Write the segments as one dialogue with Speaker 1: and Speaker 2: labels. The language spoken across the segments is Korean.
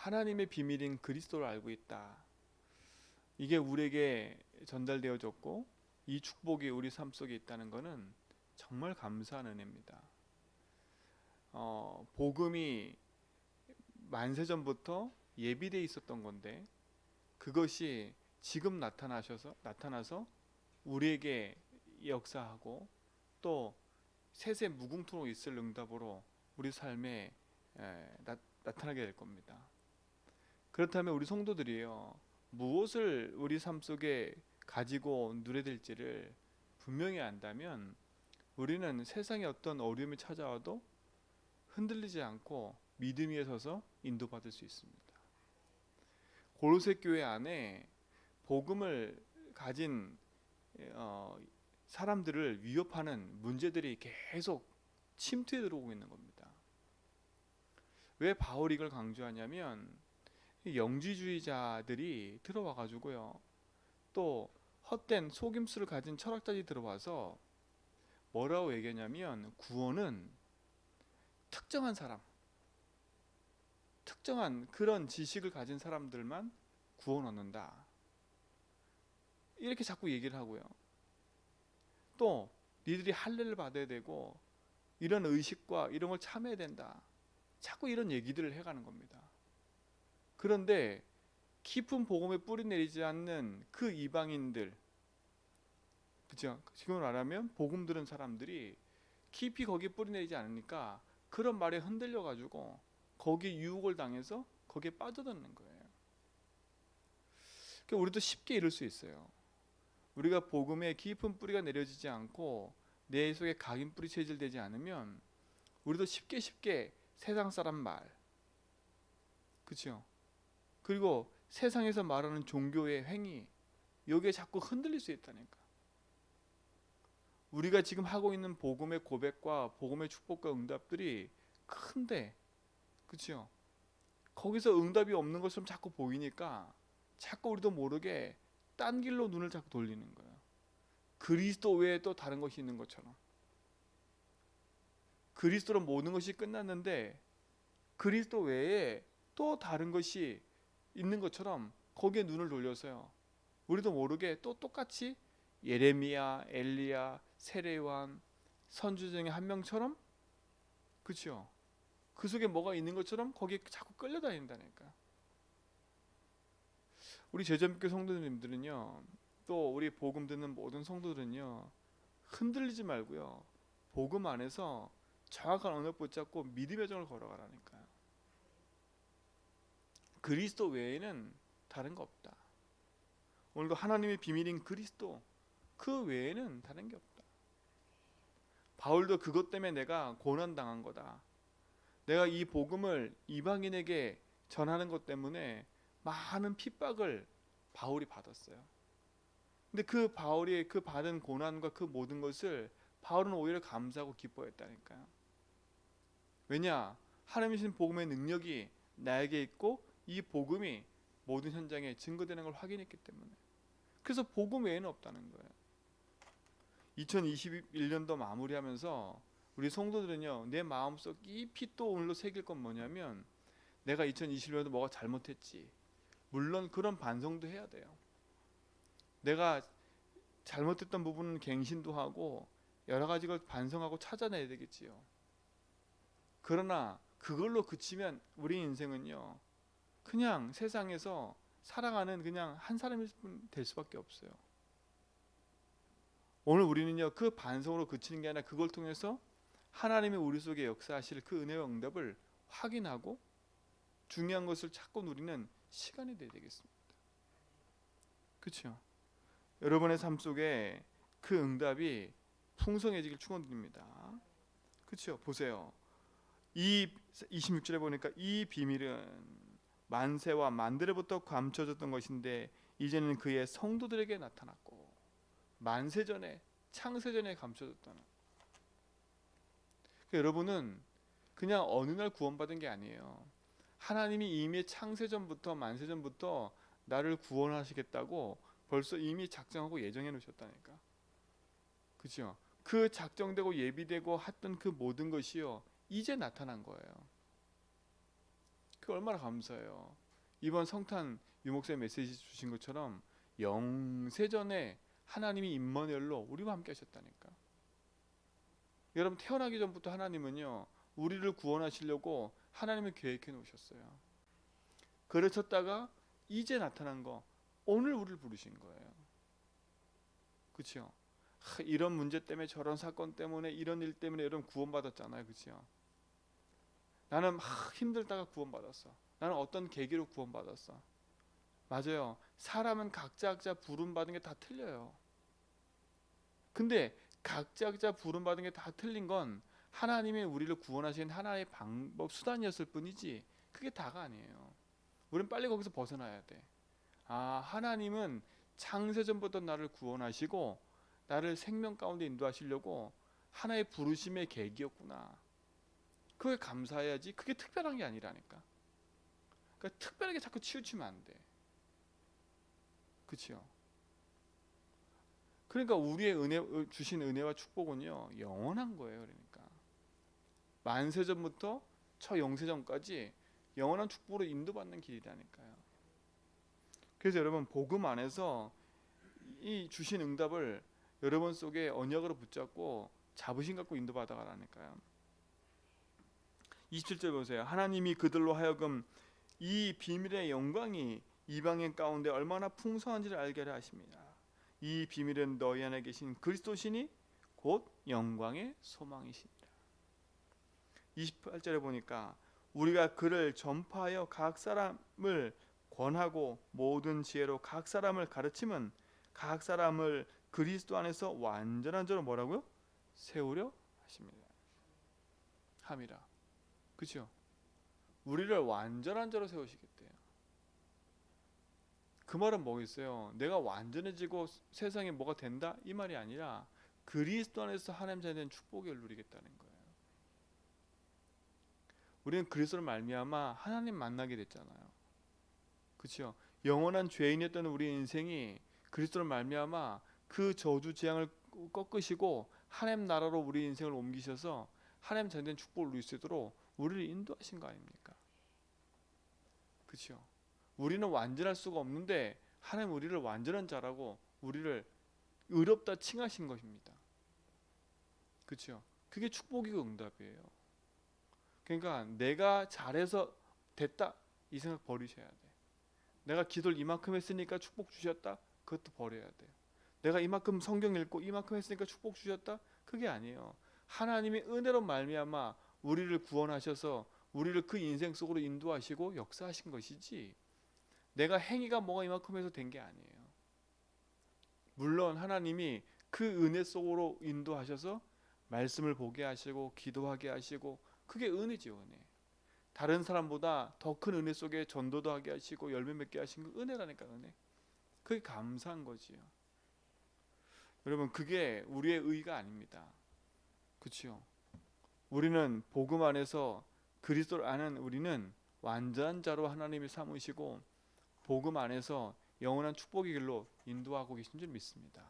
Speaker 1: 하나님의 비밀인 그리스도를 알고 있다. 이게 우리에게 전달되어졌고 이 축복이 우리 삶 속에 있다는 것은 정말 감사한 은혜입니다. 복음이 만세전부터 예비되어 있었던 건데 그것이 지금 나타나서 우리에게 역사하고 또 세세 무궁토록 있을 응답으로 우리 삶에 나타나게 될 겁니다. 그렇다면 우리 성도들이요, 무엇을 우리 삶 속에 가지고 누려야 될지를 분명히 안다면 우리는 세상에 어떤 어려움이 찾아와도 흔들리지 않고 믿음 위에 서서 인도받을 수 있습니다. 고로새 교회 안에 복음을 가진 사람들을 위협하는 문제들이 계속 침투해 들어오고 있는 겁니다. 왜 바울이 이걸 강조하냐면 영지주의자들이 들어와 가지고요, 또 헛된 속임수를 가진 철학자들이 들어와서 뭐라고 얘기하냐면 구원은 특정한 사람, 특정한 그런 지식을 가진 사람들만 구원 얻는다, 이렇게 자꾸 얘기를 하고요. 또 니들이 할례를 받아야 되고 이런 의식과 이런 걸 참아야 된다, 자꾸 이런 얘기들을 해가는 겁니다. 그런데 깊은 복음에 뿌리 내리지 않는 그 이방인들, 그죠? 지금 말하면 복음 들은 사람들이 깊이 거기에 뿌리 내리지 않으니까 그런 말에 흔들려 가지고 거기에 유혹을 당해서 거기에 빠져드는 거예요. 그러니까 우리도 쉽게 이럴 수 있어요. 우리가 복음에 깊은 뿌리가 내려지지 않고 내 속에 각인 뿌리 체질되지 않으면 우리도 쉽게 세상 사람 말, 그렇죠? 그리고 세상에서 말하는 종교의 행위, 여기에 자꾸 흔들릴 수 있다니까. 우리가 지금 하고 있는 복음의 고백과 복음의 축복과 응답들이 큰데, 그렇죠? 거기서 응답이 없는 것처럼 자꾸 보이니까 자꾸 우리도 모르게 딴 길로 눈을 자꾸 돌리는 거예요. 그리스도 외에 또 다른 것이 있는 것처럼. 그리스도로 모든 것이 끝났는데 그리스도 외에 또 다른 것이 있는 것처럼 거기에 눈을 돌려서요, 우리도 모르게 또 똑같이 예레미야, 엘리야, 세례요한, 선지자 중에 한 명처럼, 그렇죠? 그 속에 뭐가 있는 것처럼 거기에 자꾸 끌려다닌다니까. 우리 제자교회 성도님들은요, 또 우리 복음 듣는 모든 성도들은요, 흔들리지 말고요, 복음 안에서 정확한 언어 붙잡고 믿음의 정을 걸어가라니까요. 그리스도 외에는 다른 거 없다. 오늘도 하나님의 비밀인 그리스도, 그 외에는 다른 게 없다. 바울도 그것 때문에 내가 고난당한 거다, 내가 이 복음을 이방인에게 전하는 것 때문에 많은 핍박을 바울이 받았어요. 근데 그 바울이 그 받은 고난과 그 모든 것을 바울은 오히려 감사하고 기뻐했다니까요. 왜냐? 하나님의 신 복음의 능력이 나에게 있고 이 복음이 모든 현장에 증거되는 걸 확인했기 때문에. 그래서 복음 외에는 없다는 거예요. 2021년도 마무리하면서 우리 성도들은요, 내 마음속 깊이 또 오늘로 새길 건 뭐냐면, 내가 2021년도 뭐가 잘못했지, 물론 그런 반성도 해야 돼요. 내가 잘못했던 부분은 갱신도 하고 여러 가지 걸 반성하고 찾아내야 되겠지요. 그러나 그걸로 그치면 우리 인생은요, 그냥 세상에서 살아가는 그냥 한 사람일 뿐 될 수밖에 없어요. 오늘 우리는요, 그 반성으로 그치는 게 아니라 그걸 통해서 하나님이 우리 속에 역사하실 그 은혜와 응답을 확인하고 중요한 것을 찾고 누리는 시간이 되어야 되겠습니다. 그렇죠? 여러분의 삶 속에 그 응답이 풍성해지길 축원드립니다. 그렇죠? 보세요. 이 26절에 보니까 이 비밀은 만세와 만대로부터 감춰졌던 것인데 이제는 그의 성도들에게 나타났고, 만세전에 창세전에 감춰졌다는. 그러니까 여러분은 그냥 어느 날 구원받은 게 아니에요. 하나님이 이미 창세전부터 만세전부터 나를 구원하시겠다고 벌써 이미 작정하고 예정해 놓으셨다니까. 그렇죠? 그 작정되고 예비되고 했던 그 모든 것이요, 이제 나타난 거예요. 그 얼마나 감사해요. 이번 성탄 유목사님 메시지 주신 것처럼 영세전에 하나님이 임마누엘로 우리와 함께 하셨다니까. 여러분, 태어나기 전부터 하나님은요 우리를 구원하시려고 하나님이 계획해 놓으셨어요. 그러셨다가 이제 나타난 거, 오늘 우리를 부르신 거예요. 그렇죠? 이런 문제 때문에, 저런 사건 때문에, 이런 일 때문에 여러분 구원받았잖아요. 그렇죠? 나는 힘들다가 구원받았어. 나는 어떤 계기로 구원받았어. 맞아요. 사람은 각자 부름받은 게 다 틀려요. 근데 각자 부름받은 게 다 틀린 건 하나님이 우리를 구원하신 하나의 방법, 수단이었을 뿐이지 그게 다가 아니에요. 우리는 빨리 거기서 벗어나야 돼. 하나님은 창세전부터 나를 구원하시고 나를 생명 가운데 인도하시려고 하나의 부르심의 계기였구나. 그게 감사해야지. 그게 특별한 게 아니라니까. 그러니까 특별하게 자꾸 치우치면 안 돼. 그렇죠? 그러니까 우리의 주신 은혜와 축복은요 영원한 거예요. 그러니까 만세전부터 처영세전까지 영원한 축복으로 인도받는 길이라니까요. 그래서 여러분, 복음 안에서 이 주신 응답을 여러분 속에 언약으로 붙잡고 자부심 갖고 인도받아가라니까요. 27절 보세요. 하나님이 그들로 하여금 이 비밀의 영광이 이방인 가운데 얼마나 풍성한지를 알게 하려 하십니다. 이 비밀은 너희 안에 계신 그리스도시니 곧 영광의 소망이시니라. 28절에 보니까 우리가 그를 전파하여 각 사람을 권하고 모든 지혜로 각 사람을 가르침은 각 사람을 그리스도 안에서 완전한 자로 뭐라고요? 세우려 하십니다. 함이라. 그렇죠? 우리를 완전한 자로 세우시겠대요. 그 말은 뭐겠어요? 내가 완전해지고 세상에 뭐가 된다? 이 말이 아니라 그리스도 안에서 하나님 자녀에 대한 축복을 누리겠다는 거예요. 우리는 그리스도를 말미암아 하나님 만나게 됐잖아요. 그렇죠? 영원한 죄인이었던 우리 인생이 그리스도를 말미암아 그 저주 재앙을 꺾으시고 하나님 나라로 우리 인생을 옮기셔서 하나님 자녀에 대한 축복을 누릴 수 있도록 우리를 인도하신 거 아닙니까? 그렇죠? 우리는 완전할 수가 없는데 하나님 우리를 완전한 자라고 우리를 의롭다 칭하신 것입니다. 그렇죠? 그게 축복이고 응답이에요. 그러니까 내가 잘해서 됐다 이 생각 버리셔야 돼. 내가 기도를 이만큼 했으니까 축복 주셨다, 그것도 버려야 돼요. 내가 이만큼 성경 읽고 이만큼 했으니까 축복 주셨다, 그게 아니에요. 하나님이 은혜로 말미암아 우리를 구원하셔서 우리를 그 인생 속으로 인도하시고 역사하신 것이지 내가 행위가 뭐가 이만큼 해서 된 게 아니에요. 물론 하나님이 그 은혜 속으로 인도하셔서 말씀을 보게 하시고 기도하게 하시고 그게 은혜죠. 은혜. 다른 사람보다 더 큰 은혜 속에 전도도 하게 하시고 열매 맺게 하신 거 은혜라니까. 은혜. 그게 감사한 거지요. 여러분, 그게 우리의 의가 아닙니다. 그렇죠? 우리는 복음 안에서 그리스도를 아는 우리는 완전한 자로 하나님이 삼으시고 복음 안에서 영원한 축복의 길로 인도하고 계신 줄 믿습니다.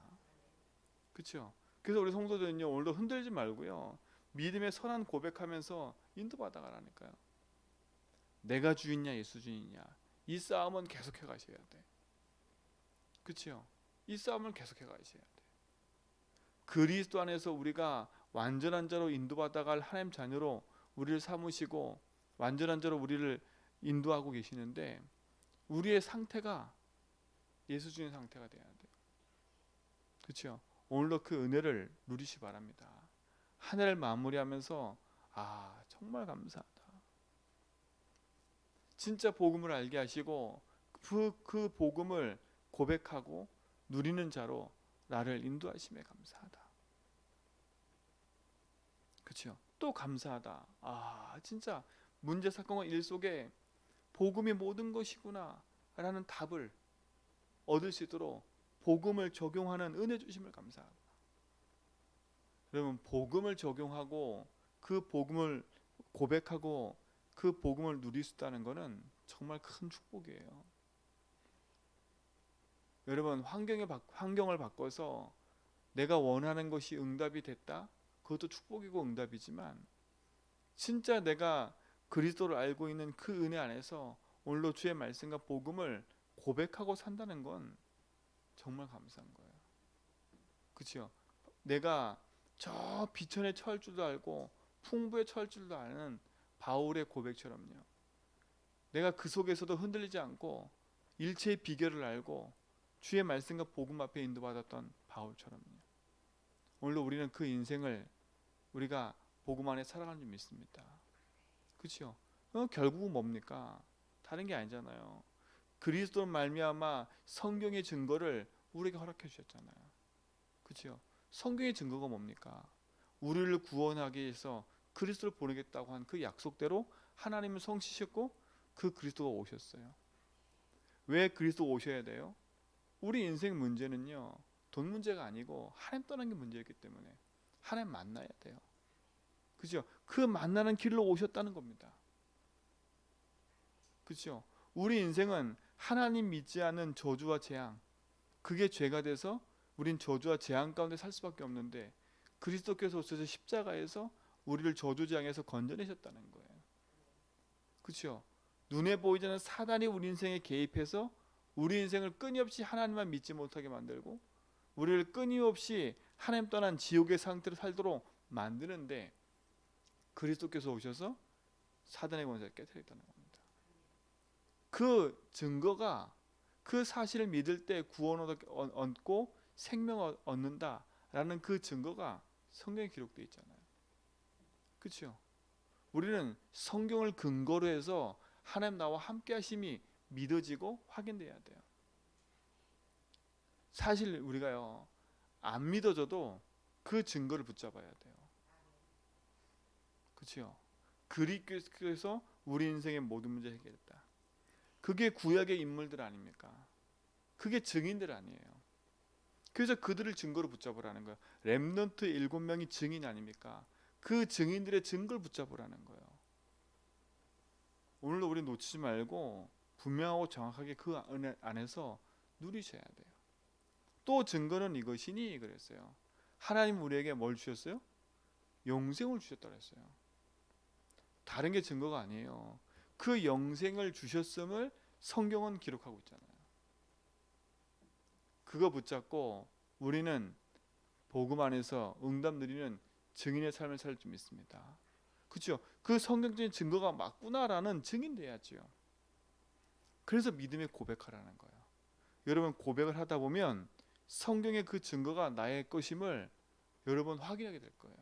Speaker 1: 그렇죠? 그래서 우리 성도들은요 오늘도 흔들지 말고요 믿음의 선한 고백하면서 인도받아 가라니까요. 내가 주인이냐 예수 주인이냐 이 싸움은 계속해 가셔야 돼. 그렇죠? 이 싸움을 계속해 가셔야 돼. 그리스도 안에서 우리가 완전한 자로 인도받아 갈 하나님 자녀로 우리를 삼으시고 완전한 자로 우리를 인도하고 계시는데 우리의 상태가 예수 주인 상태가 돼야 돼요. 그렇죠? 오늘도 그 은혜를 누리시 바랍니다. 한 해를 마무리하면서 정말 감사하다. 진짜 복음을 알게 하시고 그 복음을 고백하고 누리는 자로 나를 인도하심에 감사하다. 그렇죠? 또 감사하다. 진짜 문제 사건과 일 속에 복음이 모든 것이구나 라는 답을 얻을 수 있도록 복음을 적용하는 은혜 주심을 감사하다. 여러분, 복음을 적용하고 그 복음을 고백하고 그 복음을 누릴 수 있다는 것은 정말 큰 축복이에요. 여러분, 환경을 바꿔서 내가 원하는 것이 응답이 됐다, 그것도 축복이고 응답이지만 진짜 내가 그리스도를 알고 있는 그 은혜 안에서 오늘도 주의 말씀과 복음을 고백하고 산다는 건 정말 감사한 거예요. 그렇죠? 내가 저 비천에 처할 줄도 알고 풍부에 처할 줄도 아는 바울의 고백처럼요. 내가 그 속에서도 흔들리지 않고 일체의 비결을 알고 주의 말씀과 복음 앞에 인도받았던 바울처럼요. 오늘도 우리는 그 인생을 우리가 복음 안에 살아가는 줄 믿습니다. 그렇죠? 결국은 뭡니까? 다른 게 아니잖아요. 그리스도 말미암아 성경의 증거를 우리에게 허락해 주셨잖아요. 그렇죠? 성경의 증거가 뭡니까? 우리를 구원하기 위해서 그리스도를 보내겠다고 한 그 약속대로 하나님은 성취셨고 그 그리스도가 오셨어요. 왜 그리스도 오셔야 돼요? 우리 인생 문제는요, 돈 문제가 아니고 하나님 떠난 게 문제였기 때문에 하나님 만나야 돼요. 그죠? 그 만나는 길로 오셨다는 겁니다. 그죠? 우리 인생은 하나님 믿지 않는 저주와 재앙, 그게 죄가 돼서 우린 저주와 재앙 가운데 살 수밖에 없는데 그리스도께서 오셔서 십자가에서 우리를 저주 재앙에서 건져내셨다는 거예요. 그렇죠? 눈에 보이지 않는 사단이 우리 인생에 개입해서 우리 인생을 끊임없이 하나님만 믿지 못하게 만들고 우리를 끊임없이 하나님 떠난 지옥의 상태로 살도록 만드는데 그리스도께서 오셔서 사단의 권세를 깨뜨렸다는 겁니다. 그 증거가 그 사실을 믿을 때 구원을 얻고 생명을 얻는다라는 그 증거가 성경에 기록되어 있잖아요. 그렇죠? 우리는 성경을 근거로 해서 하나님 나와 함께 하심이 믿어지고 확인돼야 돼요. 사실 우리가요, 안 믿어져도 그 증거를 붙잡아야 돼요. 그렇죠? 그리스도께서 우리 인생의 모든 문제 해결했다. 그게 구약의 인물들 아닙니까? 그게 증인들 아니에요. 그래서 그들을 증거로 붙잡으라는 거예요. 렘넌트 7명이 증인 아닙니까? 그 증인들의 증거를 붙잡으라는 거예요. 오늘도 우리 놓치지 말고 분명하고 정확하게 그 안에서 누리셔야 돼요. 또 증거는 이것이니 그랬어요. 하나님 우리에게 뭘 주셨어요? 영생을 주셨다고 했어요. 다른 게 증거가 아니에요. 그 영생을 주셨음을 성경은 기록하고 있잖아요. 그거 붙잡고 우리는 복음 안에서 응답 누리는 증인의 삶을 살 줄 믿습니다. 그렇죠? 그 성경적인 증거가 맞구나라는 증인돼야지요. 그래서 믿음의 고백하라는 거예요. 여러분 고백을 하다 보면 성경의 그 증거가 나의 것임을 여러분 확인하게 될 거예요.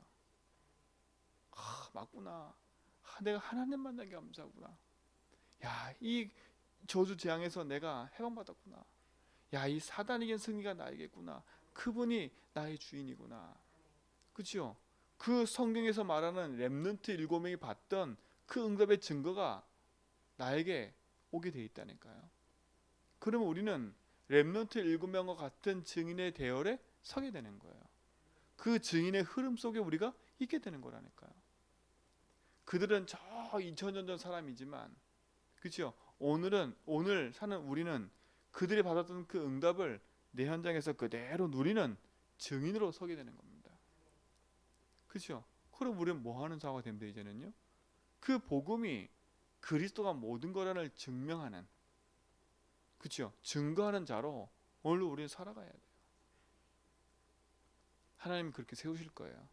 Speaker 1: 맞구나. 내가 하나님 만나게 감사하구나. 야, 이 저주 재앙에서 내가 해방받았구나. 야, 이 사단에게 승리가 나에게구나. 그분이 나의 주인이구나. 그렇죠? 그 성경에서 말하는 렘넌트 7명이 봤던 그 응답의 증거가 나에게 오게 돼 있다니까요. 그러면 우리는 렘넌트 7명과 같은 증인의 대열에 서게 되는 거예요. 그 증인의 흐름 속에 우리가 있게 되는 거라니까요. 그들은 저 2000년 전 사람이지만 그렇죠? 오늘 사는 우리는 그들이 받았던 그 응답을 내 현장에서 그대로 누리는 증인으로 서게 되는 겁니다. 그렇죠? 그럼 우리는 뭐 하는 자가 됩니다. 이제는요. 그 복음이 그리스도가 모든 거라는 증명하는, 그렇죠? 증거하는 자로 오늘 우리는 살아가야 돼요. 하나님은 그렇게 세우실 거예요.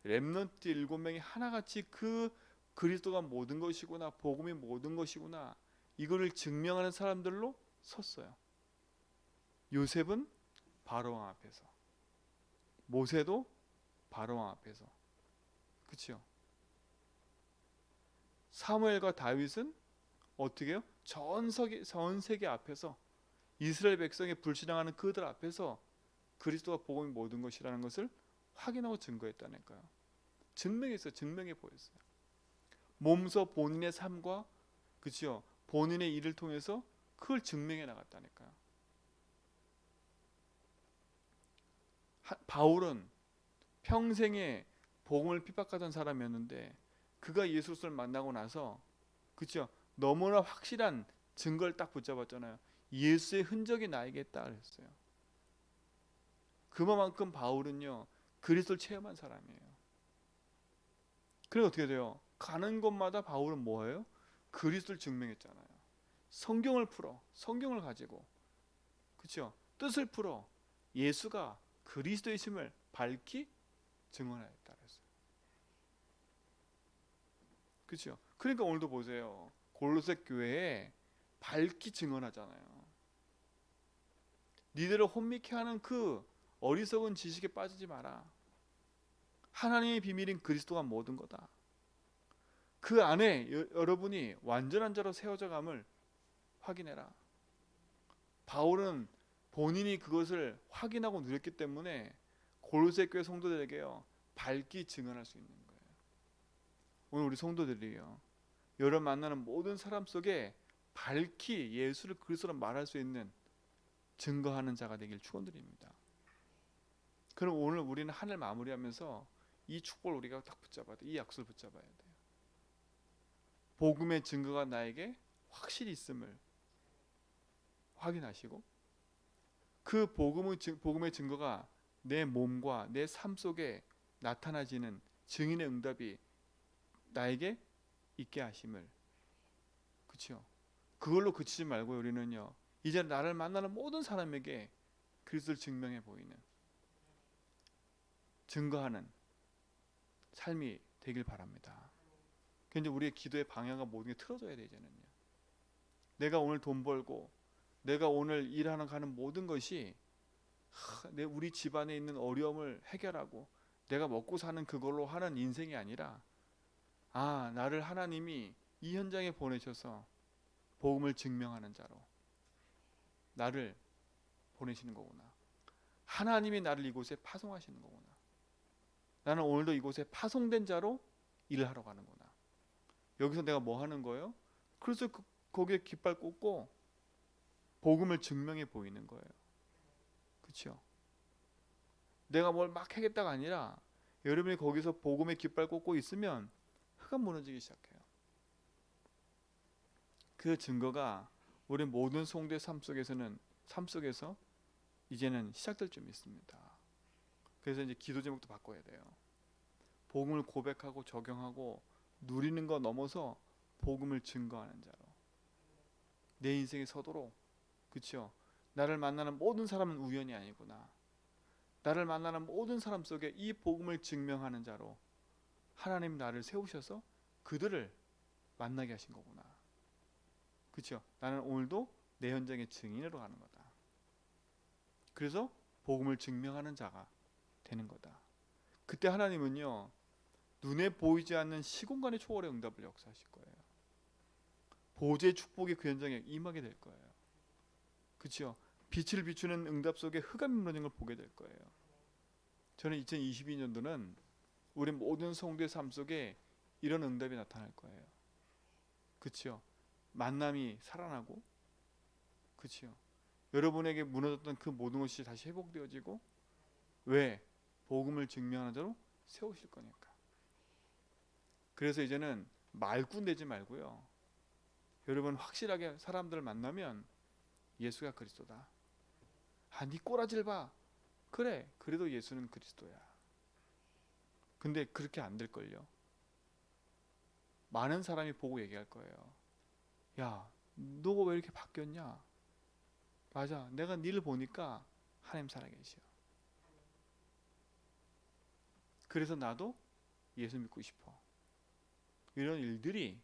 Speaker 1: 렘넌트 7명이 하나같이 그 그리스도가 모든 것이구나, 복음이 모든 것이구나, 이거를 증명하는 사람들로 섰어요. 요셉은 바로왕 앞에서, 모세도 바로왕 앞에서, 그렇죠? 사무엘과 다윗은 어떻게 해요? 전 세계 앞에서 이스라엘 백성의 불신앙하는 그들 앞에서 그리스도가 복음이 모든 것이라는 것을 확인하고 증거했다니까요. 증명했어요. 증명해 보였어요. 몸소 본인의 삶과 그렇죠? 본인의 일을 통해서 그걸 증명해 나갔다니까요. 바울은 평생에 복음을 핍박하던 사람이었는데 그가 예수를 만나고 나서 그렇죠? 너무나 확실한 증거를 딱 붙잡았잖아요. 예수의 흔적이 나에게 있다 그랬어요. 그만큼 바울은요 그리스도를 체험한 사람이에요. 그래서 어떻게 돼요? 가는 곳마다 바울은 뭐예요? 그리스도를 증명했잖아요. 성경을 풀어, 성경을 가지고, 그렇죠? 뜻을 풀어 예수가 그리스도이심을 밝히 증언하였다 그랬어요. 그렇죠? 그러니까 오늘도 보세요. 골로새 교회에 밝히 증언하잖아요. 니들을 혼미케 하는 그 어리석은 지식에 빠지지 마라. 하나님의 비밀인 그리스도가 모든 거다. 그 안에 여러분이 완전한 자로 세워져 감을 확인해라. 바울은 본인이 그것을 확인하고 누렸기 때문에 골로새 교회 성도들에게요 밝히 증언할 수 있는 거예요. 오늘 우리 성도들이요 여러분 만나는 모든 사람 속에 밝히 예수를 그리스도로 말할 수 있는 증거하는 자가 되길 축원드립니다. 그럼 오늘 우리는 한 해 마무리하면서 이 축복을 우리가 딱 붙잡아야 돼. 이 약속을 붙잡아야 돼요. 복음의 증거가 나에게 확실히 있음을 확인하시고 그 복음의 증거가 내 몸과 내 삶 속에 나타나지는 증인의 응답이 나에게 있게 하심을, 그렇죠? 그걸로 그치지 말고 우리는요 이제 나를 만나는 모든 사람에게 그리스도를 증명해 보이는 증거하는 삶이 되길 바랍니다. 그런데 우리의 기도의 방향과 모든 게 틀어져야 돼. 이제는요 내가 오늘 돈 벌고 내가 오늘 일하는 가는 모든 것이 우리 집안에 있는 어려움을 해결하고 내가 먹고 사는 그걸로 하는 인생이 아니라 나를 하나님이 이 현장에 보내셔서 복음을 증명하는 자로 나를 보내시는 거구나. 하나님이 나를 이곳에 파송하시는 거구나. 나는 오늘도 이곳에 파송된 자로 일을 하러 가는구나. 여기서 내가 뭐 하는 거예요? 그래서 거기에 깃발 꽂고 복음을 증명해 보이는 거예요. 그렇죠? 내가 뭘 막 하겠다가 아니라 여러분이 거기서 복음의 깃발 꽂고 있으면 흙은 무너지기 시작해요. 그 증거가 우리 모든 성도의 삶 속에서 이제는 시작될 줄 믿습니다. 그래서 이제 기도 제목도 바꿔야 돼요. 복음을 고백하고 적용하고 누리는 거 넘어서 복음을 증거하는 자로 내 인생에 서도록, 그렇죠? 나를 만나는 모든 사람은 우연이 아니구나. 나를 만나는 모든 사람 속에 이 복음을 증명하는 자로 하나님 나를 세우셔서 그들을 만나게 하신 거구나. 그렇죠? 나는 오늘도 내 현장의 증인으로 가는 거다. 그래서 복음을 증명하는 자가 되는 거다. 그때 하나님은요 눈에 보이지 않는 시공간의 초월의 응답을 역사하실 거예요. 보좌의 축복이 그 현장에 임하게 될 거예요. 그렇죠? 빛을 비추는 응답 속에 흑암이 무너진 걸 보게 될 거예요. 저는 2022년도는 우리 모든 성도의 삶 속에 이런 응답이 나타날 거예요. 그렇죠? 만남이 살아나고, 그렇죠? 여러분에게 무너졌던 그 모든 것이 다시 회복되어지고, 왜? 복음을 증명하는 자로 세우실 거니까. 그래서 이제는 말꾼 되지 말고요. 여러분 확실하게 사람들을 만나면 예수가 그리스도다. 네 꼬라지를 봐. 그래, 그래도 예수는 그리스도야. 근데 그렇게 안 될걸요. 많은 사람이 보고 얘기할 거예요. 야, 너가 왜 이렇게 바뀌었냐? 맞아, 내가 니를 보니까 하나님 살아계셔. 그래서 나도 예수 믿고 싶어. 이런 일들이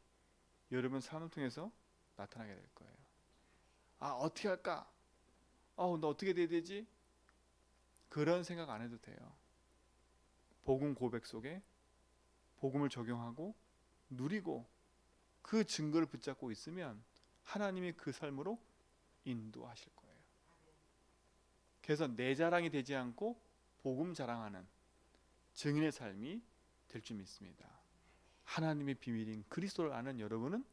Speaker 1: 여러분 삶을 통해서 나타나게 될 거예요. 어떻게 할까? 나 어떻게 돼야 되지? 그런 생각 안 해도 돼요. 복음 고백 속에 복음을 적용하고 누리고 그 증거를 붙잡고 있으면 하나님이 그 삶으로 인도하실 거예요. 그래서 내 자랑이 되지 않고 복음 자랑하는 증인의 삶이 될 줄 믿습니다. 하나님의 비밀인 그리스도를 아는 여러분은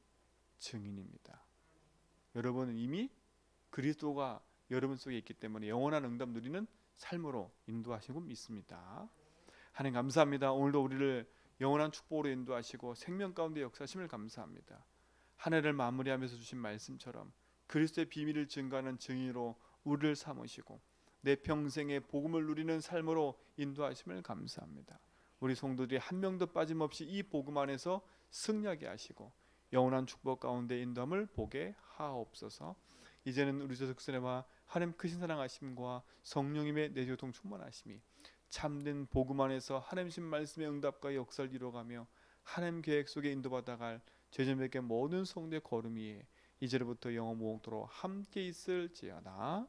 Speaker 1: 증인입니다. 여러분은 이미 그리스도가 여러분 속에 있기 때문에 영원한 응답 누리는 삶으로 인도하시고 믿습니다. 하나님 감사합니다. 오늘도 우리를 영원한 축복으로 인도하시고 생명 가운데 역사하심을 감사합니다. 한 해를 마무리하면서 주신 말씀처럼 그리스도의 비밀을 증거하는 증인으로 우리를 삼으시고 내 평생에 복음을 누리는 삶으로 인도하심을 감사합니다. 우리 성도들이 한 명도 빠짐없이 이 복음 안에서 승리하게 하시고 영원한 축복 가운데 인도함을 보게 하옵소서. 이제는 우리 주 그리스도와 하나님 크신 사랑하심과 성령님의 내조통 충만하심이 참된 복음 안에서 하나님신 말씀의 응답과 역사를 이루어가며 하나님 계획 속에 인도받아갈 죄전백의 모든 성도의 걸음 위에 이제로부터 영원 무궁토록 함께 있을지어다.